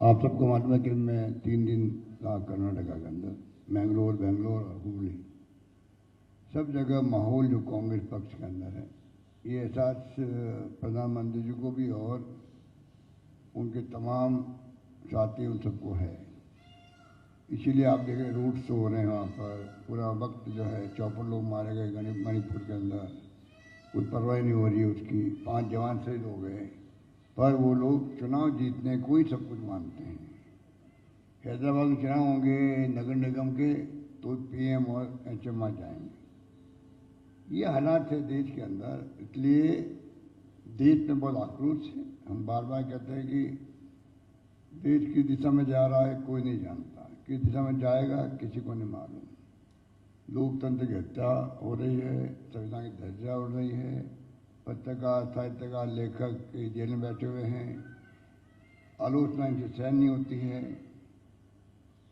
आप सबको मालूम है कि मैं 3 दिन रहा कर्नाटका के अंदर, मैंगलोर, बेंगलोर और हुबली, सब जगह माहौल जो कांग्रेस पक्ष के अंदर है, ये एहसास प्रधानमंत्री जी को भी और उनके तमाम साथी उन सबको है। इसीलिए आप देखें रूट शो हो रहे हैं वहाँ पर, पूरा वक्त जो है 54 लोग मारे गए मणिपुर के अंदर, कोई परवाह नहीं हो रही है उसकी, 5 जवान शहीद हो गए, पर वो लोग चुनाव जीतने को ही सब कुछ मानते हैं। हैदराबाद में चुनाव होंगे नगर निगम के तो पीएम और एचएम आ जाएंगे। ये हालात है देश के अंदर, इसलिए देश में बहुत आक्रोश है। हम बार बार कहते हैं कि देश किस दिशा में जा रहा है कोई नहीं जानता, किस दिशा में जाएगा किसी को नहीं मालूम। लोकतंत्र की हत्या हो रही है, संविधान की धज्जियां उड़ रही है, पत्रकार, साहित्यकार, लेखक जेल में बैठे हुए हैं, आलोचना इनसे सहन नहीं होती है।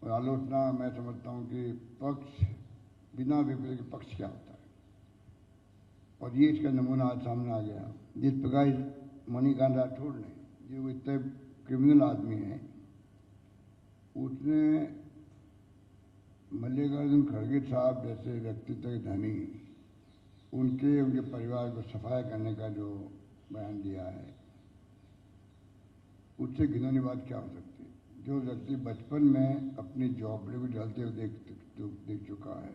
और आलोचना मैं समझता हूँ कि पक्ष बिना विपरीत के पक्ष क्या होता है, और ये इसका नमूना आज सामने आ गया। जिस प्रकार मणिकांत राठौड़ ने, जो इतने क्रिमिनल आदमी है, उसने मल्लिकार्जुन खड़गे साहब जैसे व्यक्तित्व के धनी उनके परिवार को सफाया करने का जो बयान दिया है, उससे घिनौनी बात क्या हो सकती है। जो व्यक्ति बचपन में अपनी झोपड़ी को जलते हुए देख चुका है,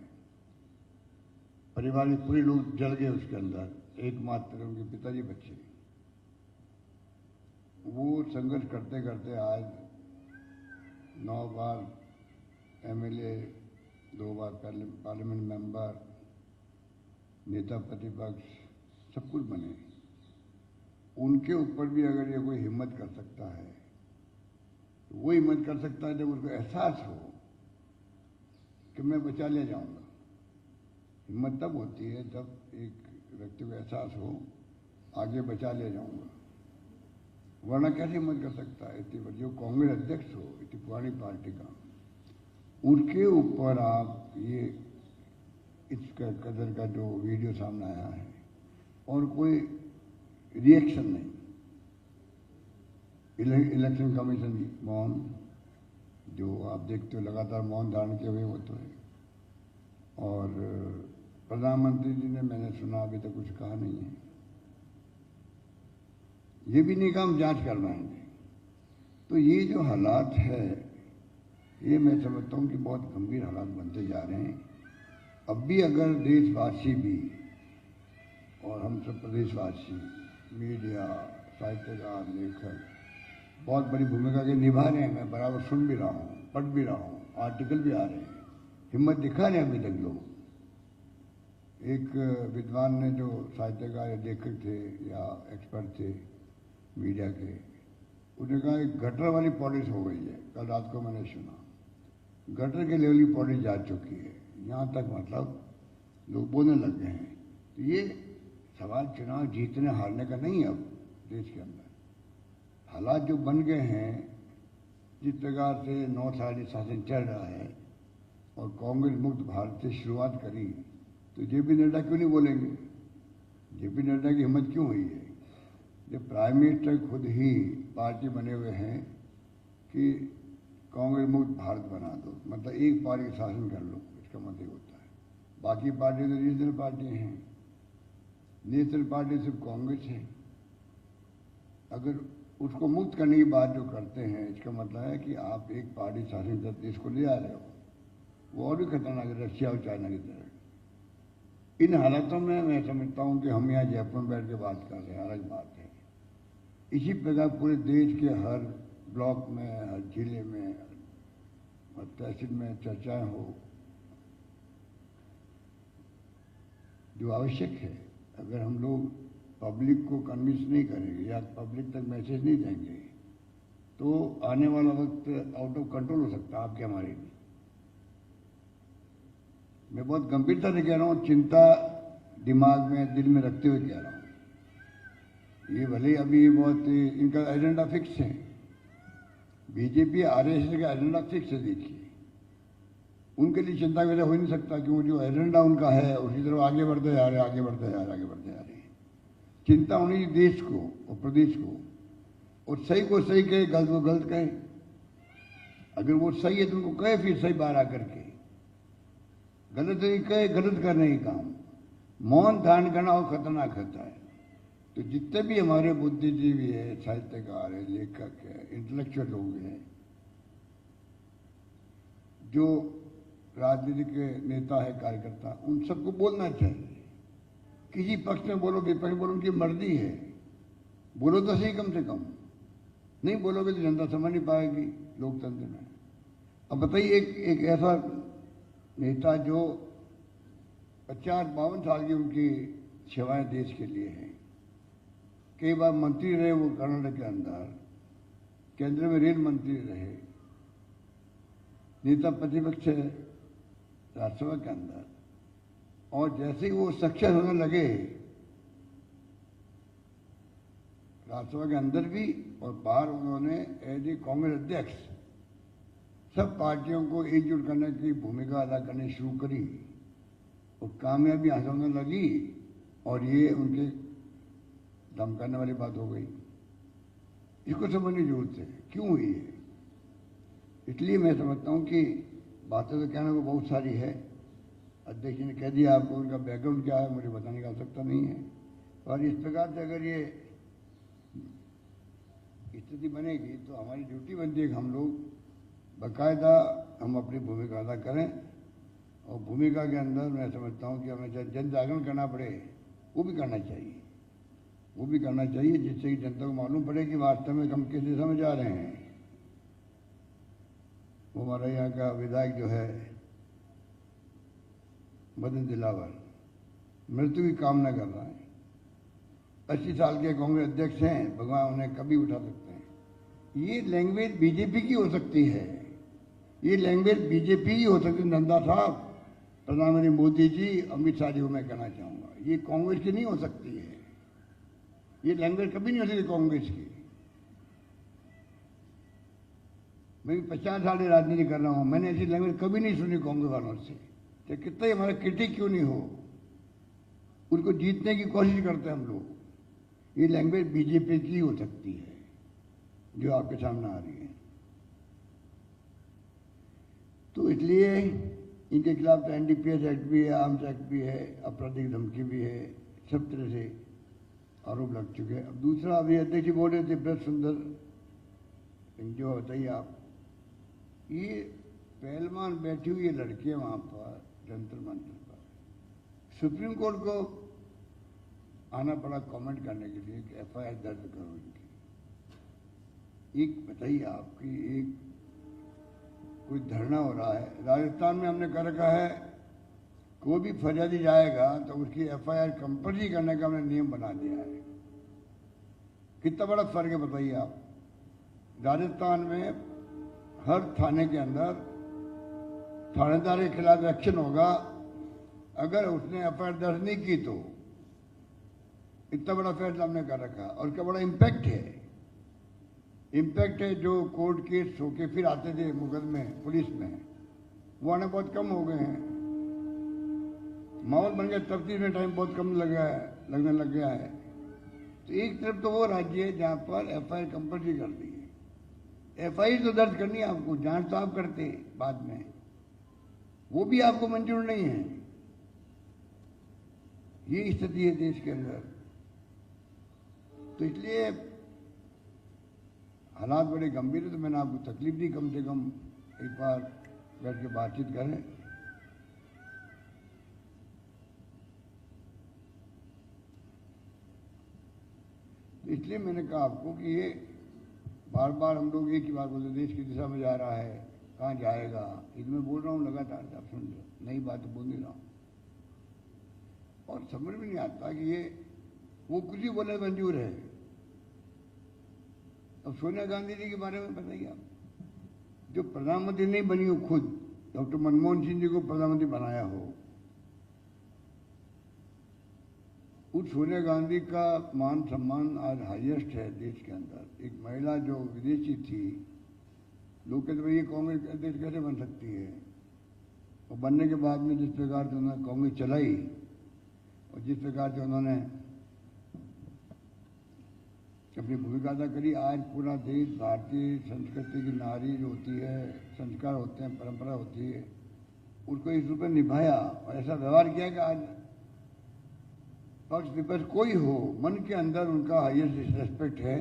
परिवार में पूरे लोग जल गए उसके अंदर, एकमात्र उनके पिताजी बच्चे, वो संघर्ष करते करते आज 9 बार एमएलए, 2 बार पार्लियामेंट मेंबर, नेता प्रतिपक्ष, सब कुछ बने। उनके ऊपर भी अगर ये कोई हिम्मत कर सकता है तो वो हिम्मत कर सकता है जब उसको एहसास हो कि मैं बचा ले जाऊंगा। हिम्मत तब होती है जब एक व्यक्ति को एहसास हो आगे बचा ले जाऊंगा, वरना कैसे हिम्मत कर सकता है। इतनी जो कांग्रेस अध्यक्ष हो, इतनी पुरानी पार्टी का, उनके ऊपर आप ये इस कदर का जो वीडियो सामने आया है और कोई रिएक्शन नहीं। इलेक्शन कमीशन मौन, जो आप देखते हो लगातार मौन धारण किए हुए वो तो है, और प्रधानमंत्री जी ने, मैंने सुना, अभी तक कुछ कहा नहीं है। ये भी नहीं कहा हम जांच करवाएंगे। तो ये जो हालात है, ये मैं समझता हूँ कि बहुत गंभीर हालात बनते जा रहे हैं। अब भी अगर देशवासी भी और हम सब प्रदेशवासी, मीडिया, साहित्यकार, लेखक बहुत बड़ी भूमिका के निभा रहे हैं। मैं बराबर सुन भी रहा हूँ, पढ़ भी रहा हूँ, आर्टिकल भी आ रहे हैं, हिम्मत दिखा रहे हैं अभी तक लोग। एक विद्वान ने, जो साहित्यकार या लेखक थे या एक्सपर्ट थे मीडिया के, उन्होंने कहा एक गटर वाली पॉलिश हो गई है। कल रात को मैंने सुना, गटर के लेवल की पॉलिश जा चुकी है, यहाँ तक मतलब लोग बोलने लग गए हैं। तो ये सवाल चुनाव जीतने हारने का नहीं है। अब देश के अंदर हालात जो बन गए हैं, जिस प्रकार से 9 साल शासन चल रहा है और कांग्रेस मुक्त भारत से शुरुआत करी, तो जेपी नड्डा क्यों नहीं बोलेंगे? जेपी नड्डा की हिम्मत क्यों हुई है जब प्राइम मिनिस्टर खुद ही पार्टी बने हुए हैं कि कांग्रेस मुक्त भारत बना दो, मतलब एक पार्टी शासन कर लो, इसका मतलब होता है। बाकी पार्टी तो रीजनल पार्टी हैं, नेशनल पार्टी सिर्फ कांग्रेस है। अगर उसको मुक्त करने की बात जो करते हैं, इसका मतलब है कि आप एक पार्टी शासन कर देश को ले आ रहे हो। वो और भी खतरनाक है, रशिया और चाइना की तरह। इन हालातों में मैं समझता हूँ कि हम यहाँ जयपुर में बैठ के बात कर रहे हैं, अलग बात है। इसी प्रकार पूरे देश के हर ब्लॉक में, हर जिले में, हर तहसील में चर्चाएं हो, जो आवश्यक है। अगर हम लोग पब्लिक को कन्विंस नहीं करेंगे या पब्लिक तक मैसेज नहीं देंगे, तो आने वाला वक्त आउट ऑफ कंट्रोल हो सकता है आपके हमारे लिए। मैं बहुत गंभीरता से कह रहा हूँ, चिंता दिमाग में, दिल में रखते हुए कह रहा हूँ। ये भले अभी बहुत इनका एजेंडा फिक्स है, बीजेपी आरएसएस का एजेंडा फिक्स है। देखिए, उनके लिए चिंता वैसे हो ही नहीं सकता, क्योंकि जो एजेंडा उनका है उसी तरफ आगे बढ़ते जा रहे हैं, आगे बढ़ते जा रहे हैं, आगे बढ़ते जा रहे हैं। चिंता होनी देश को और प्रदेश को, और सही को सही कहे, गलत को गलत कहे। अगर वो सही है तो उनको कहे फिर सही बार आकर के, गलत नहीं कहे, गलत करने की काम। मौन धारण करना और खतरनाक होता है। तो जितने भी हमारे बुद्धिजीवी है, साहित्यकार है, लेखक है, इंटेलेक्चुअल लोग हैं, जो राजनीतिक नेता है, कार्यकर्ता, उन सबको बोलना चाहिए। किसी पक्ष में बोलो, विपक्ष में बोलो, उनकी मर्जी है, बोलो तो सही कम से कम। नहीं बोलोगे तो जनता समझ नहीं पाएगी लोकतंत्र में। अब बताइए, एक ऐसा नेता जो 50-52 साल की उनकी सेवाएं देश के लिए हैं, कई बार मंत्री रहे वो कर्नाटक के अंदर, केंद्र में रेल मंत्री रहे, नेता प्रतिपक्ष है राज्यसभा के अंदर, और जैसे ही वो सक्सेस होने लगे राज्यसभा के अंदर भी और बाहर, उन्होंने एज ए कांग्रेस अध्यक्ष सब पार्टियों को एकजुट करने की भूमिका अदा करनी शुरू करी और कामयाबी हासिल होने लगी। और ये उनके धमकाने वाली बात हो गई। इसको समझने की जरूरत है क्यों हुई है। इसलिए मैं समझता हूं कि बातें तो कहने को बहुत सारी है। अध्यक्ष ने कह दिया, आपको उनका बैकग्राउंड क्या है मुझे बताने की आवश्यकता नहीं है। और इस प्रकार से अगर ये स्थिति बनेगी तो हमारी ड्यूटी बनती है कि हम लोग बाकायदा हम अपनी भूमिका अदा करें। और भूमिका के अंदर मैं समझता हूं कि हमें चाहे जन जागरण करना पड़े वो भी करना चाहिए, वो भी करना चाहिए, जिससे कि जनता को मालूम पड़े कि वास्तव में हम किस दिशा में जा रहे हैं। वो हमारा यहाँ का विधायक जो है मदन दिलावर मृत्यु की कामना कर रहा है। 80 साल के कांग्रेस अध्यक्ष हैं, भगवान उन्हें कभी उठा सकते हैं। ये लैंग्वेज बीजेपी की हो सकती है, ये लैंग्वेज बीजेपी ही हो सकती है। नंदा साहब, प्रधानमंत्री मोदी जी, अमित शाह जी को मैं कहना चाहूंगा, ये कांग्रेस की नहीं हो सकती है। ये लैंग्वेज कभी नहीं हो सकती कांग्रेस की। मैं 50 साल से राजनीति कर रहा हूं, मैंने ऐसी लैंग्वेज कभी नहीं सुनी कांग्रेस वालों से। तो कितना हमारा क्रिटिक क्यों नहीं हो, उनको जीतने की कोशिश करते हैं हम लोग। ये लैंग्वेज बीजेपी की हो सकती है जो आपके सामने आ रही है। तो इसलिए इनके खिलाफ तो एनडीपीएस एक्ट भी है, आर्म्स एक्ट भी है, आपराधिक धमकी भी है, सब तरह से आरोप लग चुके हैं। अब दूसरा, अभी अध्यक्ष बोल रहे थे ब्रज सुंदर सिंह, जो बताइए आप, ये पहलवान बैठी हुई लड़कियां वहां पर जंतर मंतर पर, सुप्रीम कोर्ट को आना पड़ा कमेंट करने के लिए कि एफआईआर दर्ज करो इनकी। एक बताइए आपकी, एक कोई धरना हो रहा है राजस्थान में, हमने कर रखा है कोई भी फरियादी जाएगा तो उसकी एफआईआर कंपल्सरी करने का हमने नियम बना दिया है। कितना बड़ा फर्क है बताइए आप। राजस्थान में हर थाने के अंदर थानेदार के खिलाफ एक्शन होगा अगर उसने एफआईआर दर्ज नहीं की तो। इतना बड़ा फैसला हमने कर रखा और क्या बड़ा इम्पैक्ट है। इम्पैक्ट है जो कोर्ट केस होके फिर आते थे मुकदमे पुलिस में, वो आने बहुत कम हो गए हैं। माहौल बन गया, तफ्तीश में टाइम बहुत कम लगने लग गया है। तो एक तरफ तो वो राज्य है जहां पर एफआईआर कंपल्सरी कर दी है। एफआईआर तो दर्ज करनी है आपको, जांच तो आप करते बाद में, वो भी आपको मंजूर नहीं है। ये स्थिति है देश के अंदर। तो इसलिए हालात बड़े गंभीर है। तो मैंने आपको तकलीफ दी, कम से कम एक बार बैठ के बातचीत करें। तो इसलिए मैंने कहा आपको कि ये बार बार हम लोग एक ही बात बोलते, देश की दिशा में जा रहा है, कहाँ जाएगा। इसमें बोल रहा हूँ लगातार, आप सुन लो, नई बात बोल नहीं रहा हूँ। और समझ में नहीं आता कि ये वो कुछ ही बोले मंजूर है। अब सोनिया गांधी जी के बारे में बताइए आप, जो प्रधानमंत्री नहीं बनी हो खुद, डॉक्टर मनमोहन सिंह जी को प्रधानमंत्री बनाया हो, उस सोनिया गांधी का मान सम्मान आज हाईएस्ट है देश के अंदर। एक महिला जो विदेशी थी, लोग कहते भाई ये कांग्रेस अध्यक्ष कैसे बन सकती है। और बनने के बाद में जिस प्रकार से उन्होंने कांग्रेस चलाई और जिस प्रकार से उन्होंने अपनी भूमिका अदा करी। आज पूरा देश भारतीय संस्कृति की नारी जो होती है, संस्कार होते हैं, परंपरा होती है, उसको इस रूप में निभाया और ऐसा व्यवहार किया कि आज पक्ष विपक्ष कोई हो, मन के अंदर उनका हाईएस्ट रेस्पेक्ट है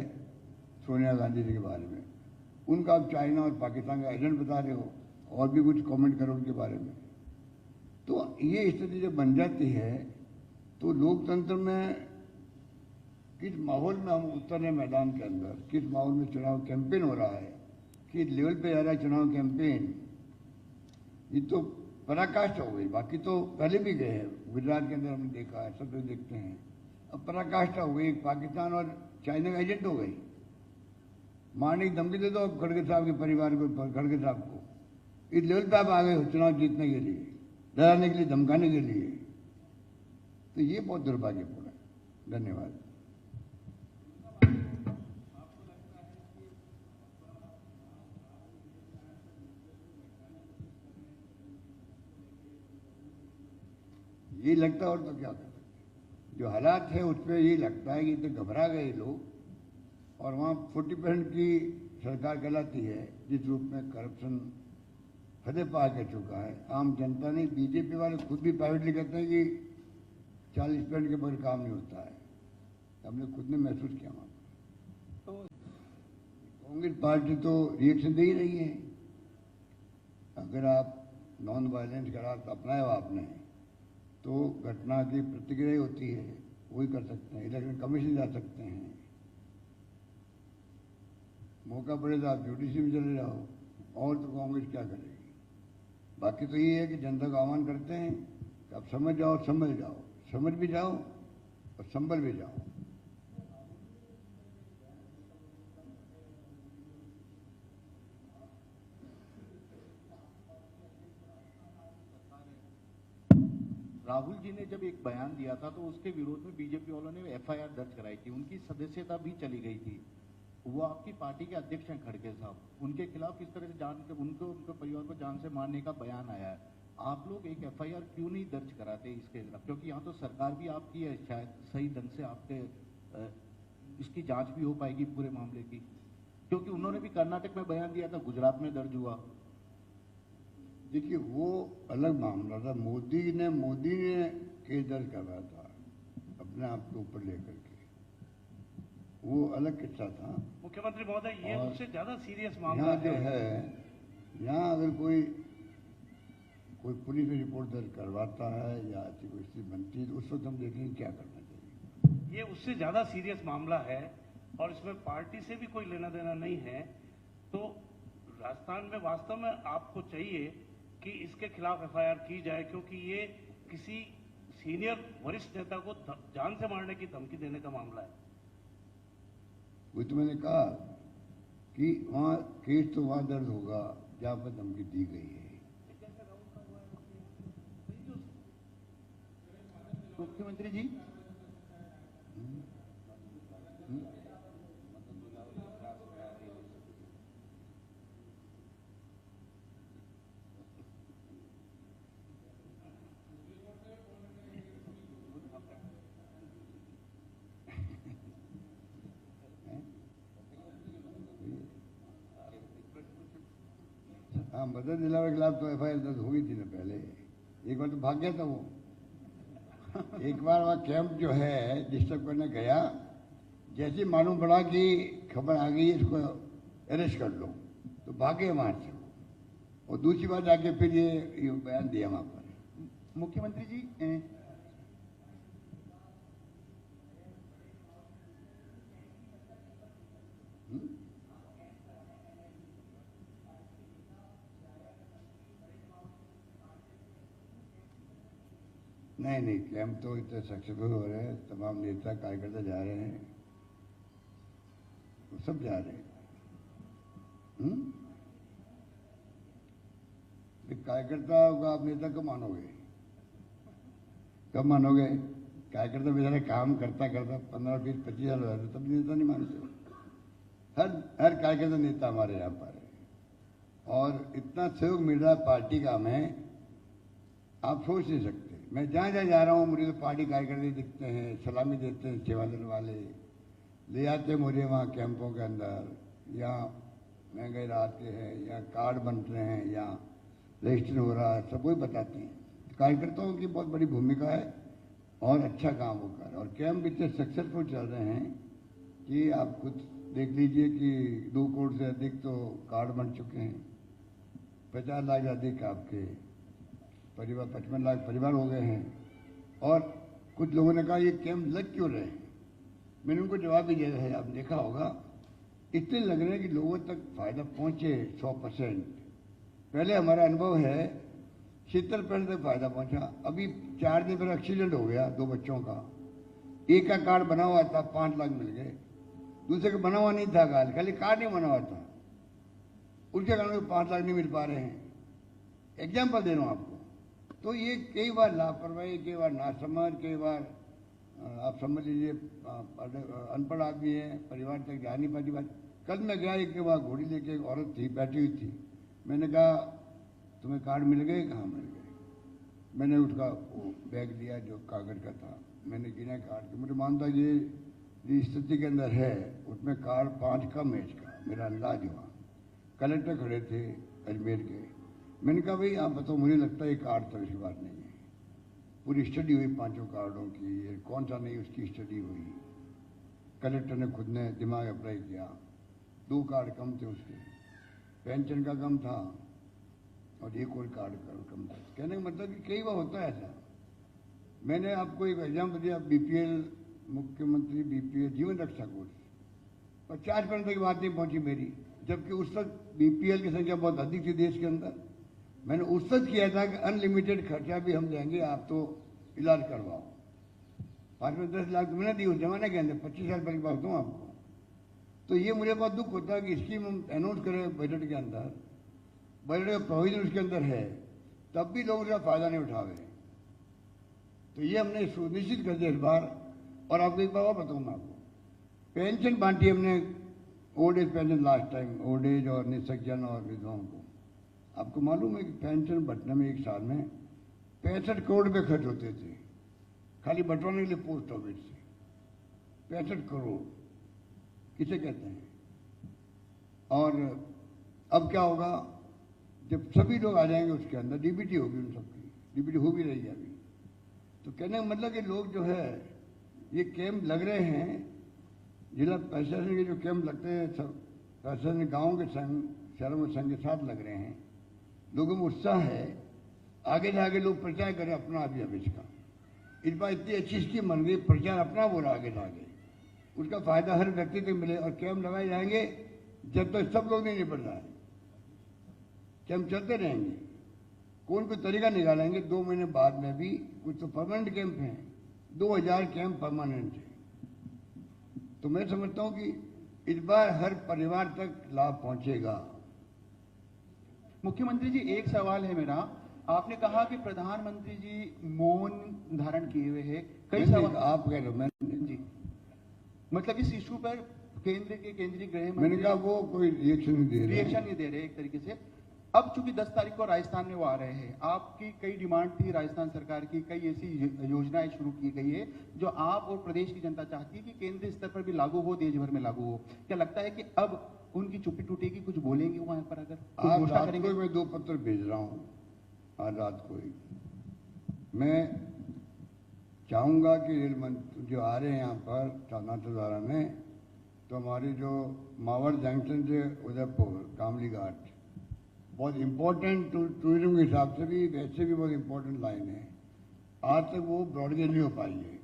सोनिया गांधी जी के बारे में। उनका आप चाइना और पाकिस्तान का एजेंट बता रहे हो और भी कुछ कमेंट करो उनके बारे में। तो ये स्थिति जब बन जाती है तो लोकतंत्र में किस माहौल में हम उतर रहे मैदान के अंदर, किस माहौल में चुनाव कैंपेन हो रहा है, किस लेवल पे जा रहा है चुनाव कैंपेन, ये तो पराकाष्ठा हो गई। बाकी तो पहले भी गए हैं, गुजरात के अंदर हमने देखा है, सब लोग देखते हैं। अब पराकाष्ठा हो गई, पाकिस्तान और चाइना का एजेंट हो गई। मारने की धमकी दे दो अब खड़गे साहब के परिवार को, खड़गे साहब को। इस लेवल पे आप आ गए हो चुनाव जीतने के लिए, डराने के लिए, धमकाने के लिए। तो ये बहुत दुर्भाग्यपूर्ण है। धन्यवाद। ये लगता है और तो क्या कर सकते। जो हालात है उसमें ये लगता है कि तो घबरा गए लोग और वहाँ 40% की सरकार कहलाती है, जिस रूप में करप्शन हदे पार कर चुका है। आम जनता ने, बीजेपी वाले खुद भी प्राइवेटली कहते हैं कि 40% के बगैर काम नहीं होता है। हमने खुद ने महसूस किया वहाँ पर। तो कांग्रेस पार्टी तो रिएक्शन दे ही रही है। अगर आप नॉन वायलेंस का रास्ता अपनाया हो आपने, तो घटना की प्रतिक्रिया होती है, वही कर सकते हैं। इलेक्शन कमीशन जा सकते हैं, मौका पड़े तो आप जुडिशरी में चले जाओ, और तो कांग्रेस क्या करेगी। बाकी तो ये है कि जनता का आह्वान करते हैं कि आप समझ जाओ, संभल जाओ, समझ भी जाओ और संभल भी जाओ। राहुल जी ने जब एक बयान दिया था तो उसके विरोध में बीजेपी वालों ने एफआईआर दर्ज कराई थी, उनकी सदस्यता भी चली गई थी। वो आपकी पार्टी के अध्यक्ष हैं खड़गे साहब, उनके खिलाफ इस तरह से उनके परिवार को जान से मारने का बयान आया है। आप लोग एक एफआईआर क्यों नहीं दर्ज कराते इसके खिलाफ? क्योंकि यहाँ तो सरकार भी आपकी है, शायद सही ढंग से आपके इसकी जांच भी हो पाएगी पूरे मामले की। क्योंकि उन्होंने भी कर्नाटक में बयान दिया था, गुजरात में दर्ज हुआ। देखिए वो अलग मामला था। मोदी ने केस दर्ज करवाया था अपने आप के ऊपर लेकर के, वो अलग किस्सा था। मुख्यमंत्री महोदय, ये उससे ज्यादा सीरियस मामला जो है, यहाँ अगर कोई पुलिस में रिपोर्ट दर्ज करवाता है या ऐसी कोई स्थिति बनती है तो उस वक्त हम देखेंगे क्या करना चाहिए। ये उससे ज्यादा सीरियस मामला है और इसमें पार्टी से भी कोई लेना देना नहीं है। तो राजस्थान में वास्तव में आपको चाहिए कि इसके खिलाफ एफआईआर की जाए, क्योंकि ये किसी सीनियर वरिष्ठ नेता को जान से मारने की धमकी देने का मामला है। वही तो मैंने कहा कि वहाँ केस तो वहाँ दर्ज होगा जहाँ पर धमकी दी गई है। मुख्यमंत्री जी, हाँ, मदद दिलावे के खिलाफ तो एफआईआर दर्ज हो गई थी ना पहले। एक बार तो भाग गया था वो। एक बार वहाँ कैंप जो है डिस्टर्ब करने गया, जैसे मालूम पड़ा कि खबर आ गई इसको अरेस्ट कर लो, तो भागे वहाँ से। और दूसरी बार जाके फिर ये बयान दिया वहाँ पर। मुख्यमंत्री जी, नहीं, कैंप तो इतने सक्सेसफुल हो रहे हैं, तमाम नेता कार्यकर्ता जा रहे हैं, तो सब जा रहे हैं। कार्यकर्ता होगा, आप नेता कब मानोगे? कब मानोगे? कार्यकर्ता बेचारे काम करता 15, 20, 25 साल हो जाते, तब नेता नहीं मानते। हर कार्यकर्ता नेता हमारे यहाँ पर है और इतना सहयोग मिल रहा है पार्टी का हमें, आप सोच नहीं सकते। मैं जहाँ जा रहा हूँ मुझे तो पार्टी कार्यकर्ता दिखते हैं, सलामी देते हैं सेवा दल वाले, ले आते मुझे वहाँ कैंपों के अंदर, या महंगाई राहत के हैं, या कार्ड बन रहे हैं, या रजिस्टर हो रहा है, सब वही बताते हैं। कार्यकर्ताओं की बहुत बड़ी भूमिका है और अच्छा काम वो कर रहे हैं। और कैंप इतने सक्सेसफुल चल रहे हैं कि आप खुद देख लीजिए कि 2 करोड़ से अधिक तो कार्ड बन चुके हैं, 50 लाख से अधिक आपके परिवार, 55 लाख परिवार हो गए हैं। और कुछ लोगों ने कहा ये कैंप लग क्यों रहे हैं, मैंने उनको जवाब भी दिया है, आपने देखा होगा इतने लग रहे हैं कि लोगों तक फायदा पहुंचे 100%। पहले हमारा अनुभव है 70% तक फायदा पहुंचा। अभी 4 दिन पहले एक्सीडेंट हो गया 2 बच्चों का, एक का कार्ड बना हुआ था 5 लाख मिल गए, दूसरे का बना हुआ नहीं था कार्ड, खाली कार्ड नहीं बना हुआ था, उसके कारण 5 लाख नहीं मिल पा रहे हैं। एग्जाम्पल दे रहा हूं आपको। तो ये कई बार लापरवाही, कई बार नासमझ, कई बार आप समझ लीजिए अनपढ़ आदमी है, परिवार तक जा नहीं पाती बात। कल मैं गया, एक के वहाँ घोड़ी लेके एक औरत थी, बैठी हुई थी, मैंने कहा तुम्हें कार्ड मिल गए? कहाँ मिल गए? मैंने उसका वो बैग लिया जो कागज का था, मैंने गिना कार्ड के, मुझे मानता ये स्थिति के अंदर है, उसमें कार्ड 5 कम है इसका, मेरा अंदाज हुआ। कलेक्टर खड़े थे अजमेर के, मैंने कहा भाई आप बताओ, मुझे लगता है ये कार्ड तो इसकी बात नहीं है। पूरी स्टडी हुई 5 कार्डों की, ये कौन सा नहीं उसकी स्टडी हुई। कलेक्टर ने खुद ने दिमाग अप्लाई किया, 2 कार्ड कम थे उसके, पेंशन का कम था और एक और कार्ड का कम था। कहने का मतलब कि कई बार होता है ऐसा। मैंने आपको एक एग्जाम्पल दिया, बीपीएल, मुख्यमंत्री बीपीएल जीवन रक्षा कोष, 50% तक बात नहीं पहुंची मेरी, जबकि उस वक्त बीपीएल की संख्या बहुत अधिक थी देश के अंदर। मैंने उस वक्त किया था कि अनलिमिटेड खर्चा भी हम देंगे, आप तो इलाज करवाओ। 5 में 10 लाख तो मैंने दी उस जमाने के अंदर, 25 साल पहले बात दूँ आपको। तो ये मुझे बहुत दुख होता है कि स्कीम हम अनाउंस करें बजट के अंदर, बजट का प्रोविजन उसके अंदर है, तब भी लोग उसका फायदा नहीं उठा रहे। तो ये हमने सुनिश्चित कर दिया इस बार। और आपको एक बार और बताऊंगा, आपको पेंशन बांटी हमने, old age pension last time, old age और निःसज्जन और विधवाओं को। आपको मालूम है कि पेंशन बंटने में एक साल में 65 करोड़ रुपये खर्च होते थे, खाली बंटवाने के लिए पोस्ट ऑफिस से। 65 करोड़ किसे कहते हैं? और अब क्या होगा, जब सभी लोग आ जाएंगे उसके अंदर, डीबीटी होगी उन सबकी, डीबीटी हो भी रही है अभी। तो कहने का मतलब कि लोग जो है ये कैंप लग रहे हैं, जिला प्रशासन के जो कैंप लगते हैं, सब प्रशासन गाँव के संग, शहरों के संग के साथ लग रहे हैं, लोगों में उत्साह है, आगे जाके लोग प्रचार करें अपना अभियान का। इस बार इतनी अच्छी स्कीम बन गई, प्रचार अपना बोला आगे जाके, उसका फायदा हर व्यक्ति को मिले। और कैंप लगाए जाएंगे जब तक सब लोग नहीं निपट जाए, कैंप चलते रहेंगे, कोई तरीका निकालेंगे 2 महीने बाद में भी। कुछ तो परमानेंट कैंप हैं, 2000 कैंप परमानेंट है। तो मैं समझता हूं कि इस बार हर परिवार तक लाभ पहुंचेगा। मुख्यमंत्री जी, एक सवाल है मेरा, आपने कहा कि प्रधानमंत्री जी मौन धारण किए हुए हैं, कई सवाल आप कह रहे हो, मैंने जी, मतलब इस इशू पर केंद्र के केंद्रीय गृह मंत्री, मैंने कहा वो कोई रिएक्शन नहीं दे रहे एक तरीके से। अब चूंकि 10 तारीख को राजस्थान में वो आ रहे हैं, आपकी कई डिमांड थी राजस्थान सरकार की, कई ऐसी योजनाएं शुरू की गई है जो आप और प्रदेश की जनता चाहती है कि केंद्रीय स्तर पर भी लागू हो, देश भर में लागू हो। क्या लगता है कि अब उनकी चुप्पी टूटेगी, कुछ बोलेंगे वहां पर? अगर आज रात को मैं 2 पत्र भेज रहा हूं, आज रात को ही मैं चाहूंगा कि रेल मंत्री जो आ रहे हैं यहाँ पर नाथद्वारा में, तो हमारी जो मावड़ जंक्शन से उदयपुर कामली घाट बहुत इम्पोर्टेंट टूरिज्म के हिसाब से भी, वैसे भी बहुत इम्पोर्टेंट लाइन है। आज तक वो ब्रॉडगेज नहीं हो पाई है,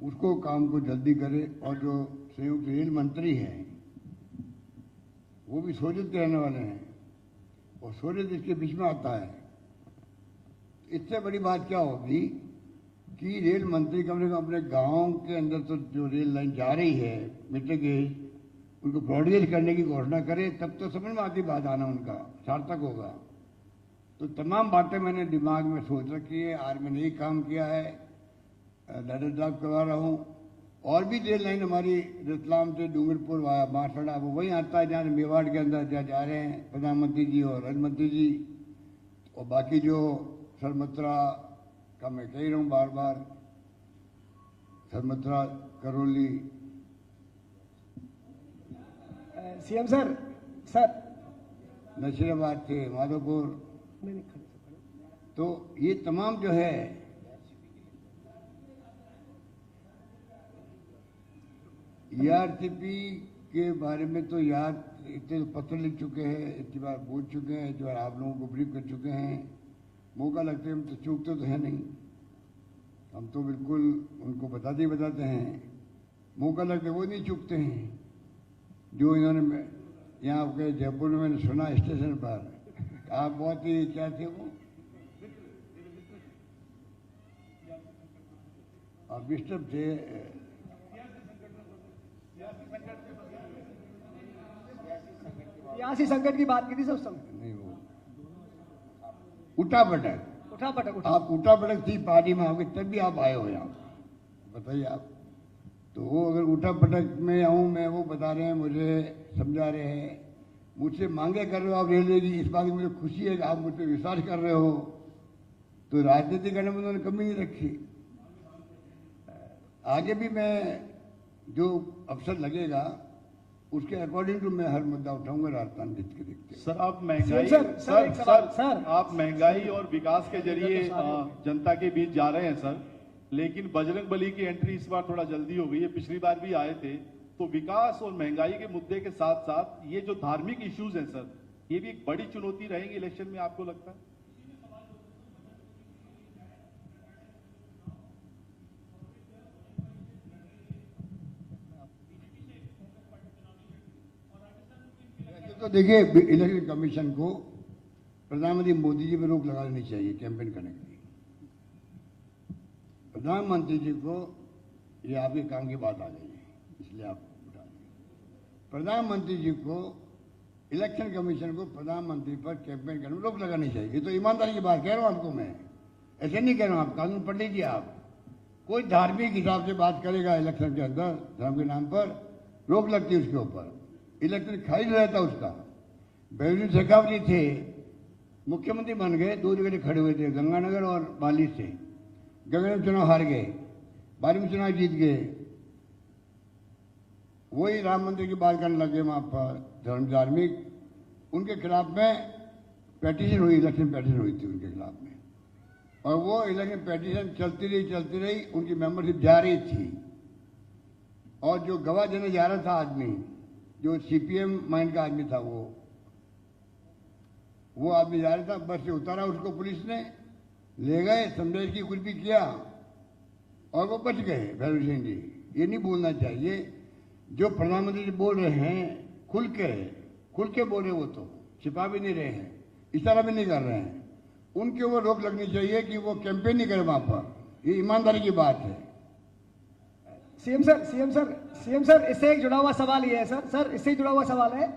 उसको काम को जल्दी करे। और जो संयुक्त रेल मंत्री हैं वो भी सोजत के रहने वाले हैं, और सोजत इसके बीच में आता है। इससे बड़ी बात क्या होगी कि रेल मंत्री कम से कम अपने गांव के अंदर तो जो रेल लाइन जा रही है मीटर गेज, उनको ब्रॉडगेज करने की घोषणा करे, तब तो समझ में आती बात आना उनका सार्थक होगा। तो तमाम बातें मैंने दिमाग में सोच रखी है, आज मैंने यही काम किया है, लेटर ड्राफ्ट करवा रहा हूँ। और भी रेल लाइन हमारी रतलाम से डूंगरपुर वाया बांसवाड़ा, वो वहीं आता है जहाँ मेवाड़ के अंदर जहाँ जा रहे हैं प्रधानमंत्री जी और रेल मंत्री जी। और बाकी जो सरमत्रा का मैं कह रहा हूँ बार बार, सरमत्रा Karauli CM sir, sir Nashirabad से माधोपुर, नहीं नहीं खड़े से खड़े। तो ये तमाम जो है ERCP के बारे में तो यार इतने पत्र लिख चुके हैं, इतनी बार बोल चुके हैं, इतनी बार आप लोगों को ब्रीफ कर चुके हैं। मौका लगते हम तो चूकते तो है नहीं, हम तो बिल्कुल उनको बताते ही बताते हैं। मौका लगते वो नहीं चूकते हैं। जो इन्होंने यहाँ आपके जयपुर में मैंने सुना स्टेशन पर, आप बहुत ही क्या थे वो, आप डिस्टर्ब थे, सियासी संकट की बात की थी उस समय। नहीं वो उठा पटक, उठा पटक उठा। आप उठा पटक थी पार्टी में आपके, तब भी आप आए हो यहाँ, बताइए आप। तो वो अगर उठा पटक में आऊँ मैं, वो बता रहे हैं, मुझे समझा रहे हैं, मुझसे मांगे कर रहे हो आप रेलवे की, इस बात की मुझे खुशी है कि आप मुझ पर विश्वास कर रहे हो। तो राजनीति करने में उन्होंने कमी नहीं रखी। आगे भी मैं जो अवसर लगेगा उसके अकॉर्डिंग टू मैं हर मुद्दा उठाऊंगा राजस्थान हित के देखते हुए। सर आप महंगाई, सर, एक सवाल, सर। आप महंगाई और विकास के जरिए जनता के बीच जा रहे हैं सर, लेकिन बजरंग बली की एंट्री इस बार थोड़ा जल्दी हो गई है, पिछली बार भी आए थे। तो विकास और महंगाई के मुद्दे के साथ साथ ये जो धार्मिक इश्यूज हैं सर, ये भी एक बड़ी चुनौती रहेंगी इलेक्शन में, आपको लगता है? तो देखिए, इलेक्शन कमीशन को प्रधानमंत्री मोदी जी पर रोक लगा देनी चाहिए कैंपेन करने के लिए। प्रधानमंत्री जी को ये आपके काम की बात आ गई है, इसलिए आप उठा दें। प्रधानमंत्री जी को, इलेक्शन कमीशन को प्रधानमंत्री पर कैंपेन करने में रोक लगानी चाहिए। ये तो ईमानदारी की बात कह रहा हूँ आपको मैं, ऐसे नहीं कह रहा हूँ। आप कानून पढ़ लीजिए आप। कोई धार्मिक हिसाब से बात करेगा इलेक्शन के अंदर, धर्म के नाम पर रोक लगती है उसके ऊपर, इलेक्शन खारिज रहता उसका। बेनजीर शेखावत थे, मुख्यमंत्री बन गए, 2 जगह खड़े हुए थे, गंगानगर और बाली से। गंगा में चुनाव हार गए, बाली में चुनाव जीत गए। वही राम मंदिर की बात करने लगे वहां पर, धार्मिक, उनके खिलाफ में पेटिशन हुई, इलेक्शन पेटिशन हुई थी उनके खिलाफ में। और वो इलेक्शन पेटिशन चलती रही, उनकी मेंबरशिप जा रही थी। और जो गवाह देने जा रहा था आदमी, जो CPM माइंड का आदमी था, वो आदमी जा रहा था, बस से उतारा उसको पुलिस ने, ले गए, समझाइश की कुछ भी किया और वो बच गए। भैरव सिंह जी, ये नहीं बोलना चाहिए। जो प्रधानमंत्री जी बोल रहे हैं खुल के बोल रहे, वो तो छिपा भी नहीं रहे हैं, इशारा भी नहीं कर रहे हैं। उनके ऊपर रोक लगनी चाहिए कि वो कैंपेन नहीं करे वहां पर। ये ईमानदारी की बात है। सीएम सर, इससे एक जुड़ा हुआ सवाल ये है सर, इससे जुड़ा हुआ सवाल है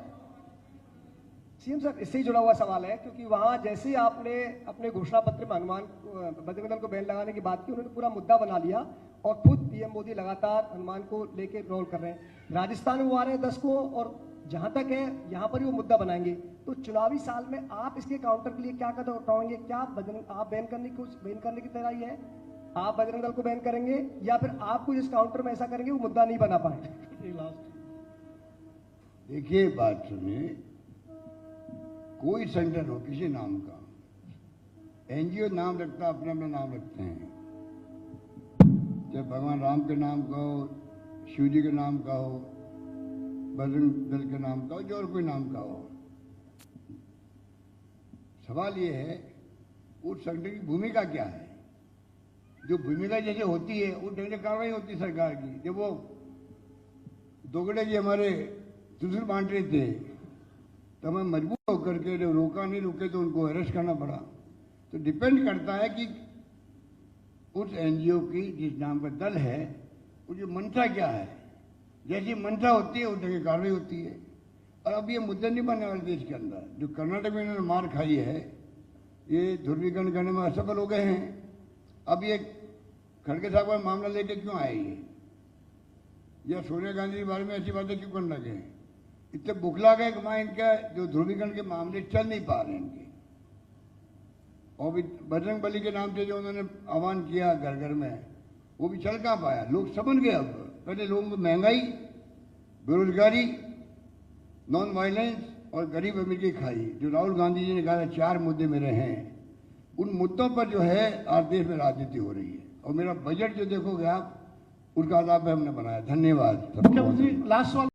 सीएम सर, इससे ही जुड़ा हुआ सवाल है, क्योंकि वहां जैसे ही आपने अपने घोषणा पत्र में हनुमान बजरंग दल को बैन लगाने की बात की, उन्होंने पूरा मुद्दा बना लिया और खुद पीएम मोदी लगातार हनुमान को लेके रोल कर रहे हैं। राजस्थान में वो आ रहे हैं 10 को, और जहां तक है यहाँ पर ही वो मुद्दा बनाएंगे। तो चुनावी साल में आप इसके काउंटर के लिए क्या कदम उठाएंगे? क्या आप बैन करने की तैयारी है? आप बजरंग दल को बैन करेंगे या फिर आप कुछ इस काउंटर में ऐसा करेंगे वो मुद्दा नहीं बना पाए? देखिए, बात सुनिए, कोई संगठन हो किसी नाम का, NGO नाम रखता, अपना नाम रखते हैं, चाहे भगवान राम के नाम का हो, शिव जी के नाम का हो, बजरंग दल के नाम का हो, जो और कोई नाम का हो। सवाल ये है उस संगठन की भूमिका क्या है। जो भूमिका जैसे होती है वो ढंग से कार्रवाई होती है सरकार की। जब वो दोगड़े जी हमारे त्रिशूल बांट रहे थे तो हमें मजबूर होकर के जब रोका नहीं, रुके तो उनको अरेस्ट करना पड़ा। तो डिपेंड करता है कि उस NGO की जिस नाम का दल है उसकी मंशा क्या है। जैसी मंशा होती है उस ढंग की कार्रवाई होती है। और अब ये मुद्दे नहीं बनने वाले देश के अंदर। जो कर्नाटक में इन्होंने मार खाई है, ये ध्रुवीकरण करने में असफल हो गए हैं। अब ये खड़गे साहब का मामला लेके क्यों आए ये, या सोनिया गांधी के बारे में ऐसी बातें क्यों करने लगे? इतने बुखला गए कि इनका जो ध्रुवीकरण के मामले चल नहीं पा रहे इनके। और भी बजरंग बली के नाम से जो उन्होंने आह्वान किया घर घर में, वो भी चल कहाँ पाया। लोग समझ गए। अब पहले लोगों को महंगाई, बेरोजगारी, नॉन वायलेंस और गरीब अमीर की खाई, जो राहुल गांधी जी ने कहा 4 मुद्दे मेरे हैं, उन मुद्दों पर जो है आज देश में राजनीति हो रही है। और मेरा बजट जो देखोगे आप, उसका आधार पे हमने बनाया। धन्यवाद। मुख्यमंत्री लास्ट सवाल